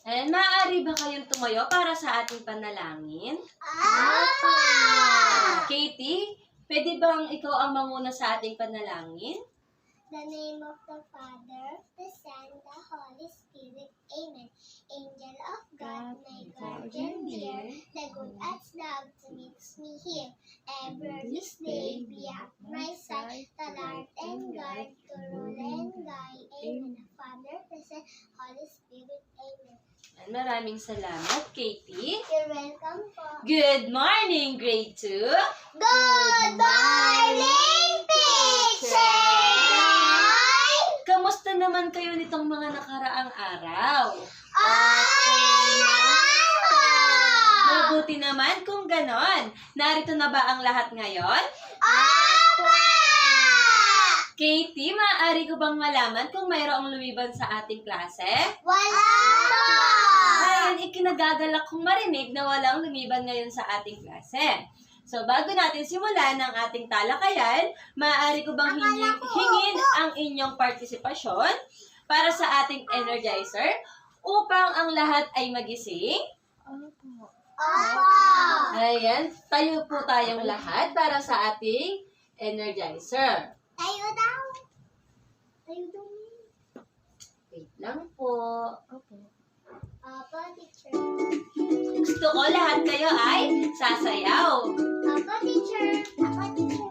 And maaari ba kayong tumayo para sa ating panalangin? Apa! Katie, pwede bang ikaw ang manguna sa ating panalangin? The name of the Father, the Son, the Holy Spirit. Amen. Angel of God, my guardian dear, the good as love to meet me here. Ever this day be at my side, the Lord and God, to rule and guide. Amen. The Father, the Son, Holy Spirit. Amen. And maraming salamat, Katie. You're welcome po. Good morning, grade 2. Good morning, teacher! Kamusta naman kayo nitong mga nakaraang araw? Okay naman po! Mabuti naman kung ganon. Narito na ba ang lahat ngayon? Apa! Katie, maaari ko bang malaman kung mayroong lumiban sa ating klase? Wala po! Ayun, ikinagagalak kong marinig na walang lumiban ngayon sa ating klase. So, bago natin simulan ang ating talakayan, maaari ko bang hingin ang inyong partisipasyon para sa ating energizer upang ang lahat ay magising? Apa! Ayan, tayo po tayong lahat para sa ating energizer. Tayo daw. Tayo daw. Wait lang po. Apa, teacher. Gusto ko lahat kayo ay sasayaw. Apa, teacher. Apa, teacher.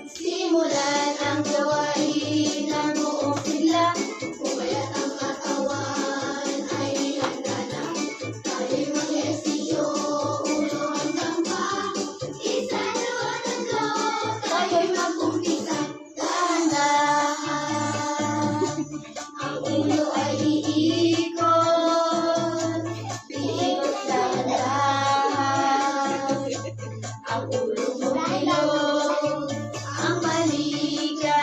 Simulan ang gawain ng buong sigla. Pumayat ang katawan ay handa na. Tayo'y mag-ehersisyo, ulo hanggang paa. Isa, dalawa, tatlo, tayo'y mag-umpisa. Dahan-dahan, ang ulo ay iikot. Iikot dahan-dahan, ang ulo mo bilog. Ang balikat,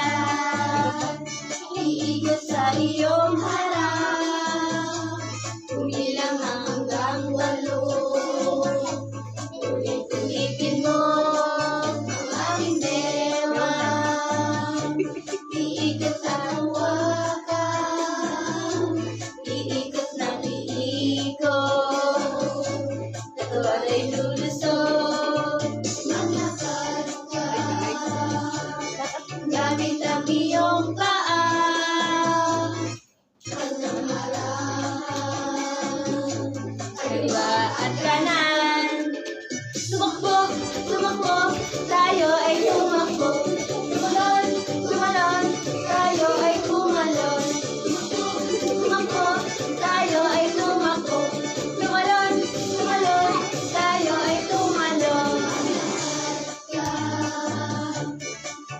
iikot sa iyong harap. Kumilang hanggang 8. Ulit-ulitin mo ang aking dewa. Iikot ang wakas, iikot ng iikot. Katawan ay lulusot, malakas ka. Gamit ang iyong paa. Hanggang harap, kaliwa at kanan. Tumakbo, tumakbo, tayo ay tumakbo. Tumalon, tumalon, tayo ay tumalon. Tumakbo, tayo ay tumakbo. Tumalon, tumalon, tayo ay tumalon.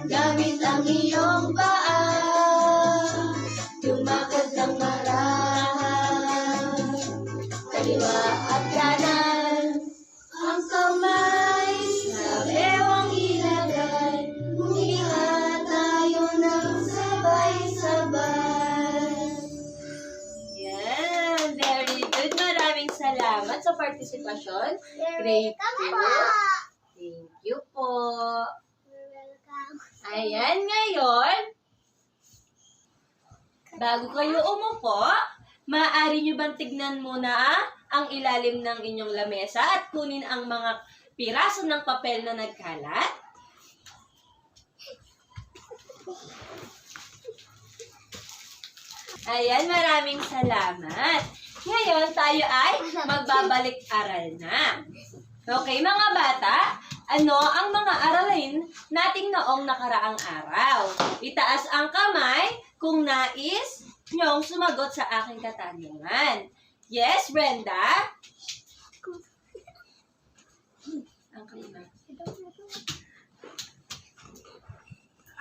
Gamit ang iyong paa, lumakad ng marahas, kaliwa at kanan. Ang kamay sa bewang ilagay, huminga tayo ng sabay-sabay. Yan, very good. Maraming salamat sa partisipasyon. You're Grade welcome 2. po. Thank you po. You're welcome. Ayan, ngayon, bago kayo umupo, maaari nyo bang tignan muna ang ilalim ng inyong lamesa at kunin ang mga piraso ng papel na nagkalat? Ayan, maraming salamat. Ngayon, tayo ay magbabalik-aral na. Okay, mga bata, ano ang mga aralin nating noong nakaraang araw? Itaas ang kamay kung nais nyong sumagot sa aking katanungan. Yes, Brenda? Ang klima.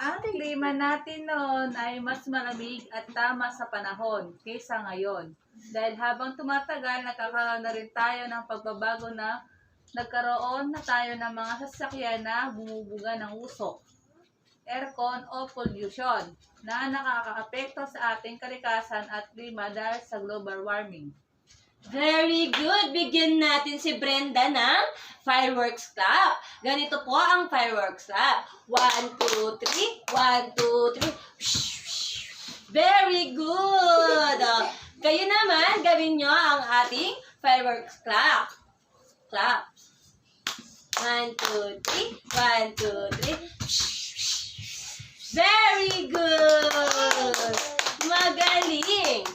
Ang klima natin noon ay mas malamig at tama sa panahon kaysa ngayon. Dahil habang tumatagal, nakakaroon na rin tayo ng pagbabago na nagkaroon na tayo ng mga sasakyan na bumubuga ng usok, aircon o pollution na nakakaapekto sa ating kalikasan at klima dahil sa global warming. Very good. Bigyan natin si Brenda ng fireworks clap. Ganito po ang fireworks clap. 1, 2, 3. 1, 2, 3. Very good. Kayo naman, gawin nyo ang ating fireworks clap. Clap. 1, 2, 3. 1, 2, 3. Very good. Magaling.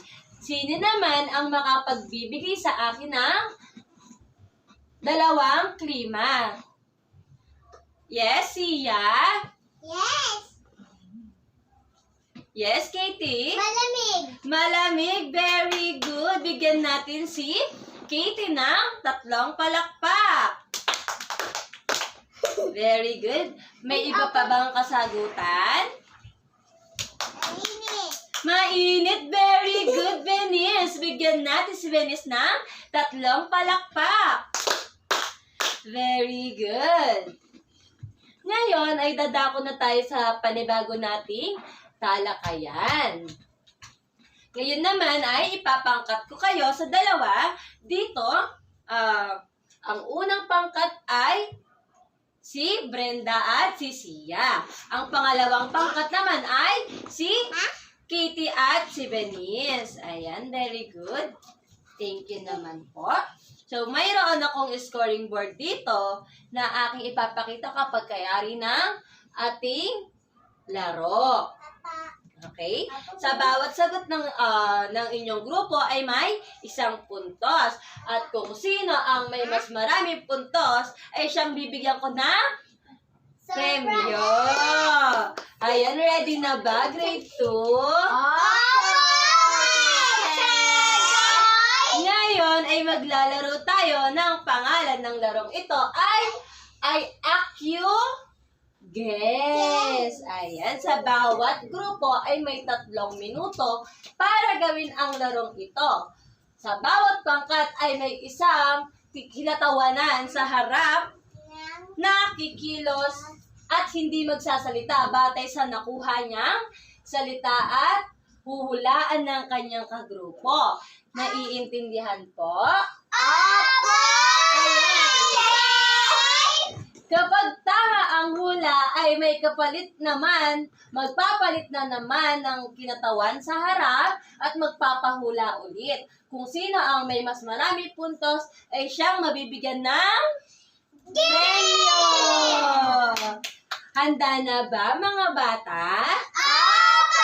Sino naman ang makapagbibigay sa akin ng 2 klima? Yes, Sia? Yes! Yes, Katie? Malamig! Malamig. Very good. Bigyan natin si Katie ng 3 palakpak. Very good. May iba pa bang kasagutan? Mainit! Mainit. Very good, Venice. Bigyan natin si Venice ng 3 palakpak. Very good. Ngayon ay dadako na tayo sa panibago nating talakayan. Ngayon naman ay ipapangkat ko kayo sa 2. Dito, ang unang pangkat ay si Brenda at si Sia. Ang pangalawang pangkat naman ay si Katie at si Venice. Ayan, very good. Thank you naman po. So, mayroon akong scoring board dito na aking ipapakita kapag kayari ng ating laro. Okay? Sa bawat sagot ng inyong grupo ay may 1 puntos. At kung sino ang may mas maraming puntos, ay siyang bibigyan ko ng premyo. Ayan, ready na ba, grade 2? Ngayon ay maglalaro tayo ng pangalan ng larong ito ay Accu Guess. Ayan, sa bawat grupo ay may 3 minuto para gawin ang larong ito. Sa bawat pangkat ay may isang kinatawanan sa harap na kikilos at hindi magsasalita batay sa nakuha niyang salita at huhulaan ng kanyang kagrupo. Naiintindihan po? Opo! Kapag tama ang hula ay may kapalit naman, magpapalit na naman ng kinatawan sa harap at magpapahula ulit. Kung sino ang may mas marami puntos ay siyang mabibigyan ng premyo! Handa na ba mga bata? Opo!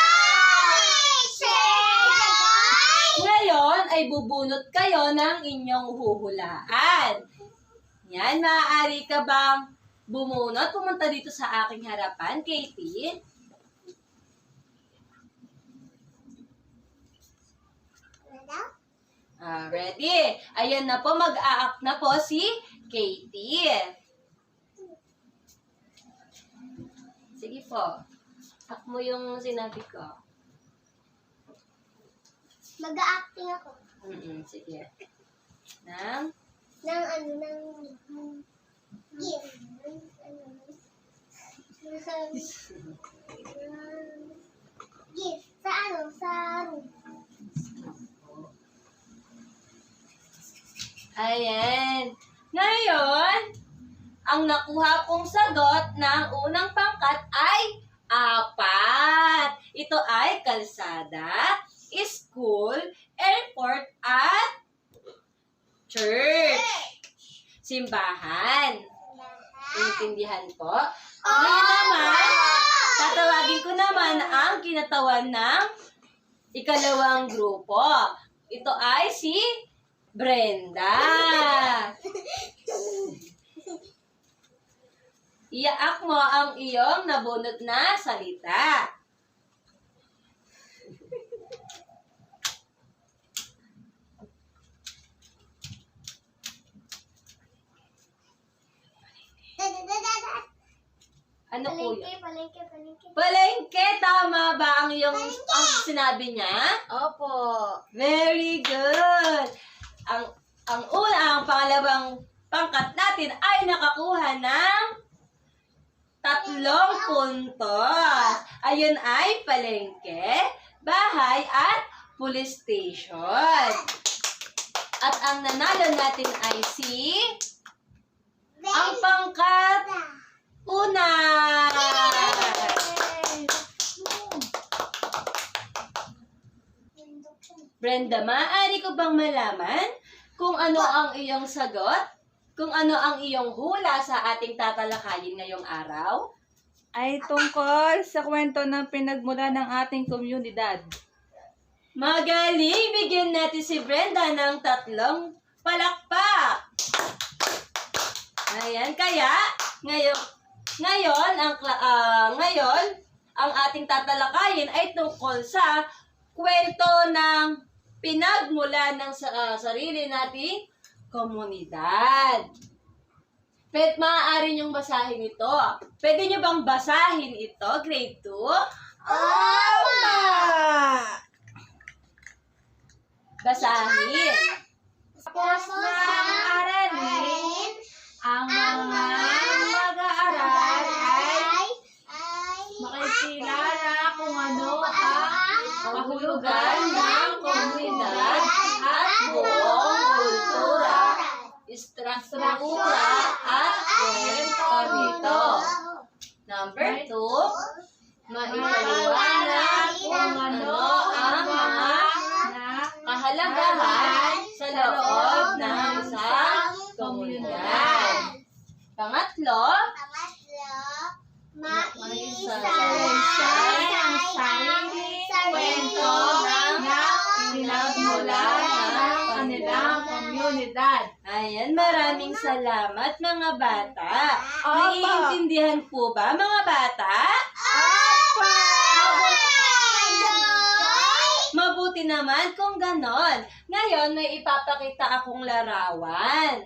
Ngayon ay bubunot kayo ng inyong huhulaan. Yan, maaari ka bang bumunot? Pumunta dito sa aking harapan, Katie. Ready? Ayan na po, mag-a-act na po si Katie. Sige po. Act mo yung sinabi ko. Mag-a-acting ako. Sige. Ng gift. Gift. Sa room. Ayan. Ngayon, ang nakuha kong sagot ng unang pangkat ay 4. Ito ay kalsada, school, airport, at church. Simbahan. Intindihan po? Ngayon naman, tatawagin ko naman ang kinatawan ng ikalawang grupo. Ito ay si Brenda. Iyaak mo ang iyong nabunot na salita. Ano po yun? Palengke. Palengke, tama ba ang iyong ang sinabi niya? Opo. Very good. Ang pangalawang pangkat natin ay nakakuha ng 3 puntos. Ayun ay palengke, bahay, at police station. At ang nanalo natin ay si Brenda, maaari ko bang malaman kung ano ang iyong sagot? Kung ano ang iyong hula sa ating tatalakayin ngayong araw? Ay tungkol sa kwento ng pinagmula ng ating komunidad. Magaling! Bigyan natin si Brenda ng 3 palakpak! Ayan, kaya ngayon ang ating tatalakayin ay tungkol sa kwento ng pinagmula ng sarili nating komunidad. Maaari niyong basahin ito. Pwede niyo bang basahin ito, grade 2? Opa! Basahin. Tapos na aralin Ang ang mga mga mag-aaral ay ay makikilala kung ano ang Kahulugan ng komunidad at buong kultura, struktura at kwento nito. Number 2, maipaliwanag kung ano ang mga kahalagahan sa loob ng isang komunidad. Pangatlo, maisaysay ang sariling kwento ng pinagmula ng kanilang komunidad. Ayan, maraming salamat mga bata. Naiintindihan po ba mga bata? Mabuti naman kung ganon. Ngayon, may ipapakita akong larawan.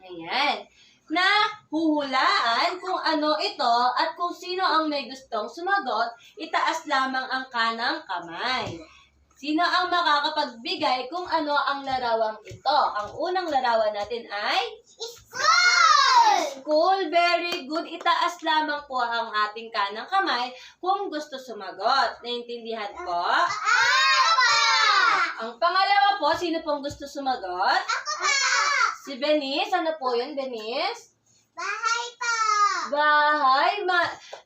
Ayan. Na huhulaan kung ano ito at kung sino ang may gustong sumagot, itaas lamang ang kanang kamay. Sino ang makakapagbigay kung ano ang larawang ito? Ang unang larawan natin ay school. Very good. Itaas lamang po ang ating kanang kamay kung gusto sumagot. Naintindihan po? Ang pangalawa po, sino pong gusto sumagot? Si Benice. Ano po yun, Benice? Bahay po! Bahay.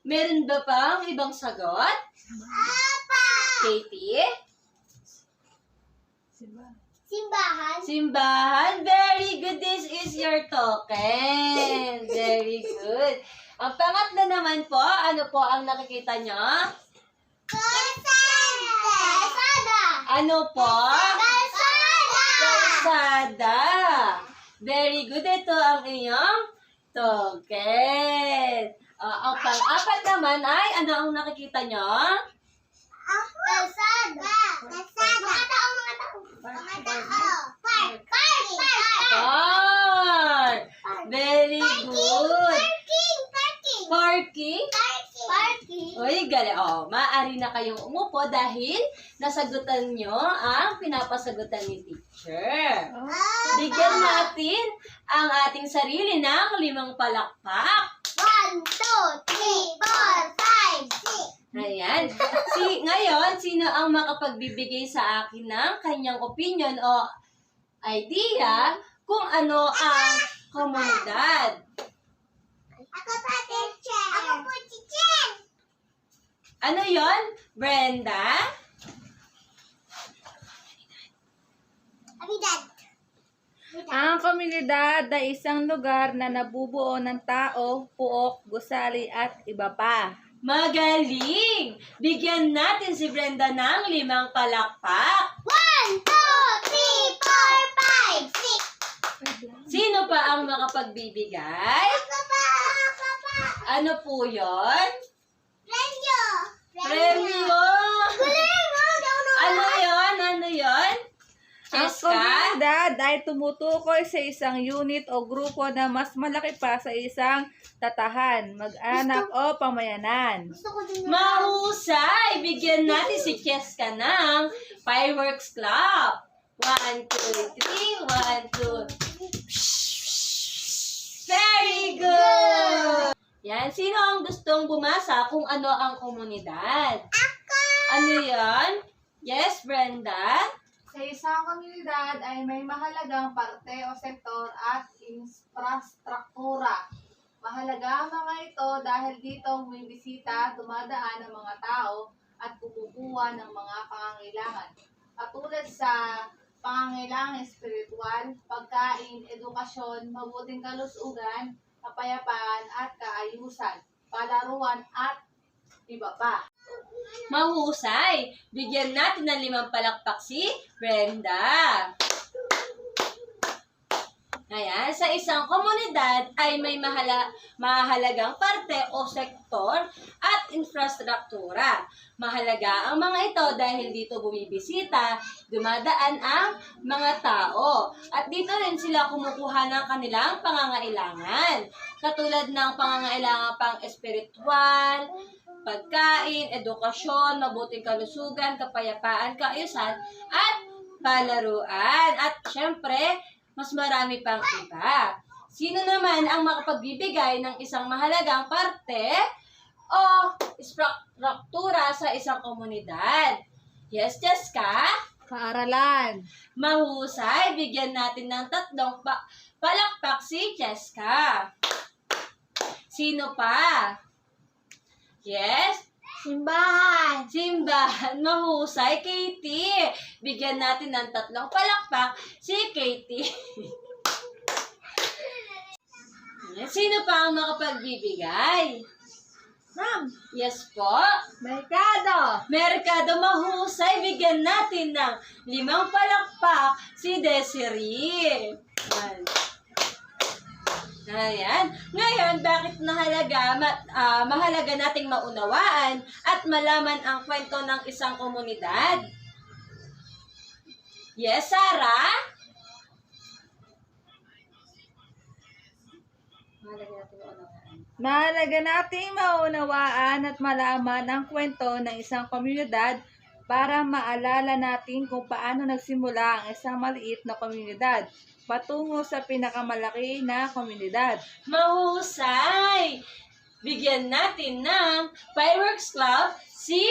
Meron ba pang ibang sagot? Katie? Simbahan. Simbahan. Very good. This is your token. Very good. Ang pangatlo naman po, ano po ang nakikita nyo? Kalsada. Ano po? Kalsada. Kalsada. Very good. Ito ang iyong token. Ang pang-apat naman ay, ano ang nakikita nyo? Kalsada. Kalsada. Mga tao. Park. Car. Very good. Parking? Uy, gali. Maaari na kayong umupo dahil nasagutan nyo ang pinapasagutan ni teacher. Bigyan natin ang ating sarili ng 5 palakpak. 1, 2, 3, 4, 5, 6. Ayan. Ngayon, sino ang makapagbibigay sa akin ng kanyang opinion o idea kung ano ang komunidad? Ako pa, teacher. Ako po, teacher. Ano yon, Brenda? Abidad. Ang komunidad ay isang lugar na nabubuo ng tao, puok, gusali at iba pa. Magaling! Bigyan natin si Brenda ng 5 palakpak. 1, 2, 3, 4, 5, 6. Sino pa ang makapagbibigay? Ako pa. Ano po yon? Premyo. Premyo! Ano yon? Ano yon? Ang Cheska? komunidad ay tumutukoy sa isang unit o grupo na mas malaki pa sa isang tatahan, mag-anak o pamayanan. Gusto ko din Mahusay! Bigyan natin si Cheska ng fireworks clap. 1, 2, 3. 1, 2. Very good! Yan. Sino ang gustong bumasa kung ano ang komunidad? Ako. Ano yan? Yes, Brenda? Sa isang komunidad ay may mahalagang parte o sektor at infrastruktura. Mahalaga ang mga ito dahil dito bumibisita, dumadaan ang mga tao at kumukuha ng mga pangangailangan. katulad sa pangangailangan espiritual, pagkain, edukasyon, mabuting kalusugan, kapayapaan at kaayusan, palaruan at iba pa. Mahusay! Bigyan natin ng 5 palakpak si Brenda. Ayan, sa isang komunidad ay may mahalagang parte o sektor at infrastruktura. Mahalaga ang mga ito dahil dito bumibisita, dumadaan ang mga tao. At dito rin sila kumukuha ng kanilang pangangailangan. Katulad ng pangangailangan pang espiritual, pagkain, edukasyon, mabuting kalusugan, kapayapaan, kaayusan, at palaruan. At syempre, mas marami pang iba. Sino naman ang makapagbibigay ng isang mahalagang parte o struktura sa isang komunidad? Yes, Jessica? Paaralan. Mahusay. Bigyan natin ng 3 palakpak si Jessica. Sino pa? Yes? Simbahan. Simbahan. Mahusay. Katie. Bigyan natin ng 3 palakpak si Katie. Sino pa ang makapagbibigay? Ma'am. Yes po. Merkado. Merkado. Mahusay. Bigyan natin ng 5 palakpak si Desiree. Ayan. Ngayon, bakit mahalaga nating maunawaan at malaman ang kwento ng isang komunidad? Yes, Sarah? Mahalaga nating maunawaan at malaman ang kwento ng isang komunidad para maalala natin kung paano nagsimula ang isang maliit na komunidad patungo sa pinakamalaki na komunidad. Mahusay! Bigyan natin ng Fireworks Club si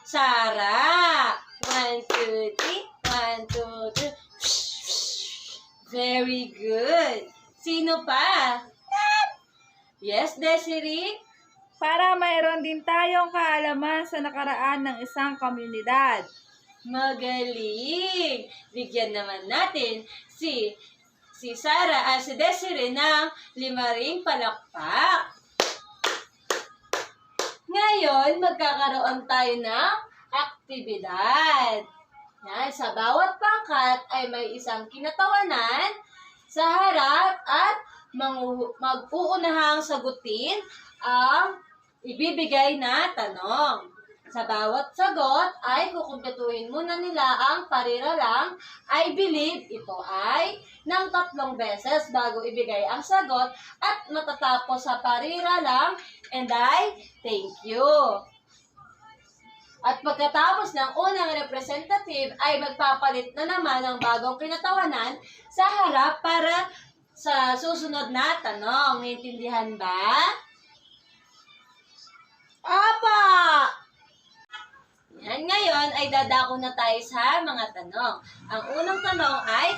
Sarah. 1, 2, 3. 1, 2, 3. Very good. Sino pa? Yes, Desiree? Para mayroon din tayong kaalaman sa nakaraan ng isang komunidad. Magaling! Bigyan naman natin si Sarah at si Desiree ng 5 ring palakpak. Ngayon, magkakaroon tayo ng aktibidad. Yan, sa bawat pangkat ay may isang kinatawanan sa harap at mag-uunahang sagutin ang ibibigay na tanong. Sa bawat sagot ay kukumpletuhin muna nila ang pariralang I believe. Ito ay ng 3 beses bago ibigay ang sagot at matatapos sa pariralang and I thank you. At pagkatapos ng unang representative ay magpapalit na naman ng bagong kinatawanan sa harap para sa susunod na tanong. Naintindihan ba? Apa! Yan, ngayon ay dadako na tayo sa mga tanong. Ang unang tanong ay,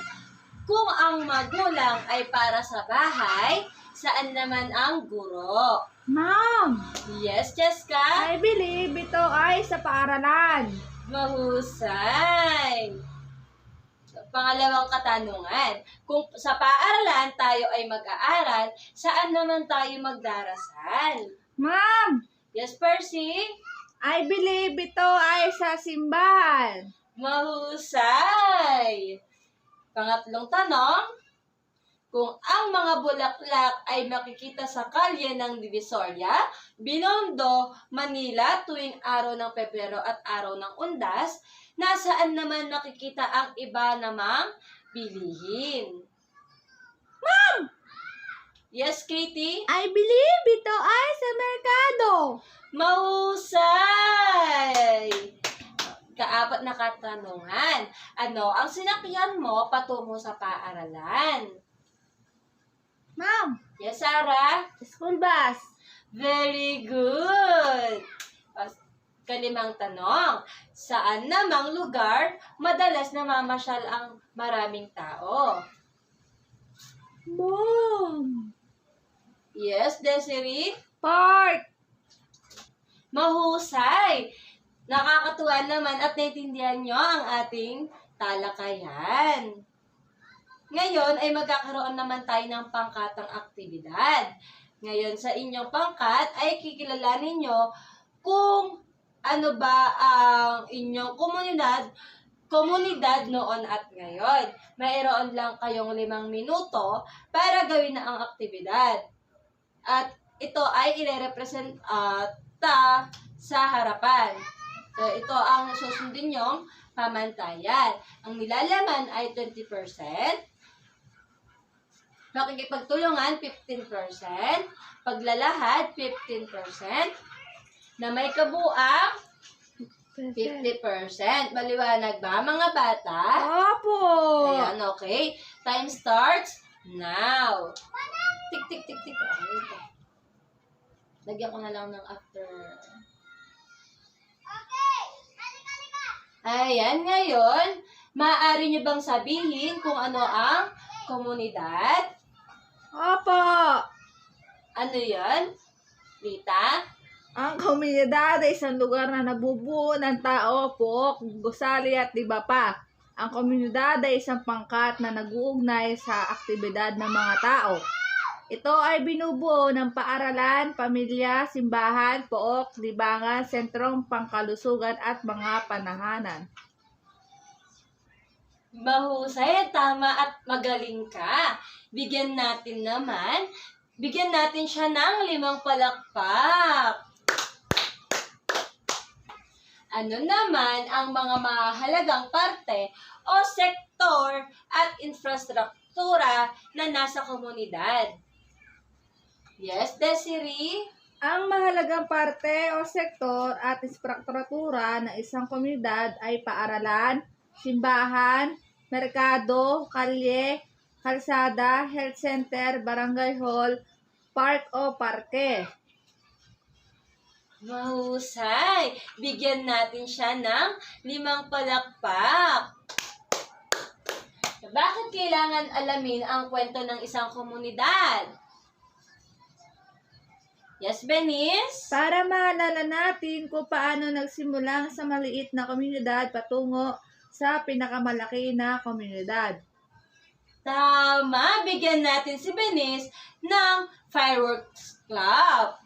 kung ang magulang ay para sa bahay, saan naman ang guro? Ma'am, Yes, Jessica? I believe ito ay sa paaralan. Mahusay! Pangalawang katanungan, kung sa paaralan tayo ay mag-aaral, saan naman tayo magdarasal? Ma'am, Yes, Percy? I believe ito ay sa simbahan. Mahusay! Pangatlong tanong, kung ang mga bulaklak ay makikita sa kalye ng Divisoria, Binondo, Manila tuwing araw ng Pebrero at araw ng Undas, nasaan naman makikita ang iba namang bilihin? Ma'am, Yes, Katie? I believe ito ay sa merkado. Mahusay! Kaapat na katanungan. Ano ang sinakyan mo patungo sa paaralan? Ma'am, Yes, Sarah? school bus. Very good! Kalimang tanong. Saan namang lugar madalas namamasyal ang maraming tao? Mom, Yes, Desiree? park. Mahusay! Nakakatuwa naman at naintindihan nyo ang ating talakayan. Ngayon ay magkakaroon naman tayo ng pangkatang aktibidad. Ngayon sa inyong pangkat ay kikilalanin nyo kung ano ba ang inyong komunidad noon at ngayon. Mayroon lang kayong 5 minuto para gawin na ang aktibidad. At ito ay ire-represent sa harapan. So, ito ang susundin nyong pamantayan. Ang nilalaman ay 20%. Makikipagtulungan, 15%. Paglalahad, 15%. Na may kabuang 50%. Maliwanag ba, mga bata? Opo! Ayan, okay. Time starts now. Tik, tik, tik, tik. Okay, ito. Lagyan ko na lang ng after. Ayan, ngayon, maaari nyo bang sabihin kung ano ang komunidad? Opo! Ano yan? Rita? Ang komunidad ay isang lugar na nabubuo ng tao, puok, gusali at iba pa. Ang komunidad ay isang pangkat na nag-uugnay sa aktibidad ng mga tao. Ito ay binubuo ng paaralan, pamilya, simbahan, pook, libangan, sentrong pangkalusugan at mga panahanan. Mahusay, tama at magaling ka. Bigyan natin siya ng 5 palakpak. Ano naman ang mga mahalagang parte o sektor at infrastruktura na nasa komunidad? Yes, Desiree? Ang mahalagang parte o sektor at infrastruktura ng isang komunidad ay paaralan, simbahan, merkado, kalye, kalsada, health center, barangay hall, park o parke. Mahusay! Bigyan natin siya ng 5 palakpak. Bakit kailangan alamin ang kwento ng isang komunidad? Yes, Benis? Para maalala natin kung paano nagsimula sa maliit na komunidad patungo sa pinakamalaki na komunidad. Tama! Bigyan natin si Benis ng fireworks clap.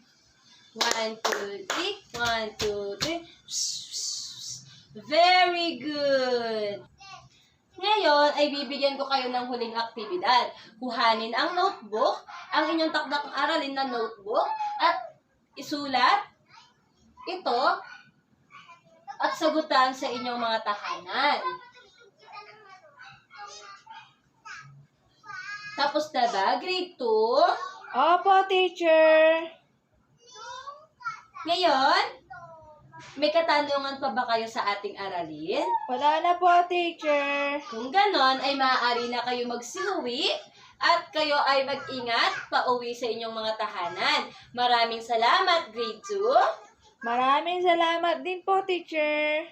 1, 2, 3. 1, 2, 3. Very good! Ngayon ay bibigyan ko kayo ng huling aktibidad. Kuhanin ang notebook, ang inyong takdang aralin na notebook, at isulat ito at sagutan sa inyong mga tahanan. Tapos na ba? Grade 2? Opo, teacher! Ngayon, may katanungan pa ba kayo sa ating aralin? Wala na po, teacher! Kung ganon, ay maaari na kayo magsinuwi at kayo ay mag-ingat pauwi sa inyong mga tahanan. Maraming salamat, Grade 2. Maraming salamat din po, teacher!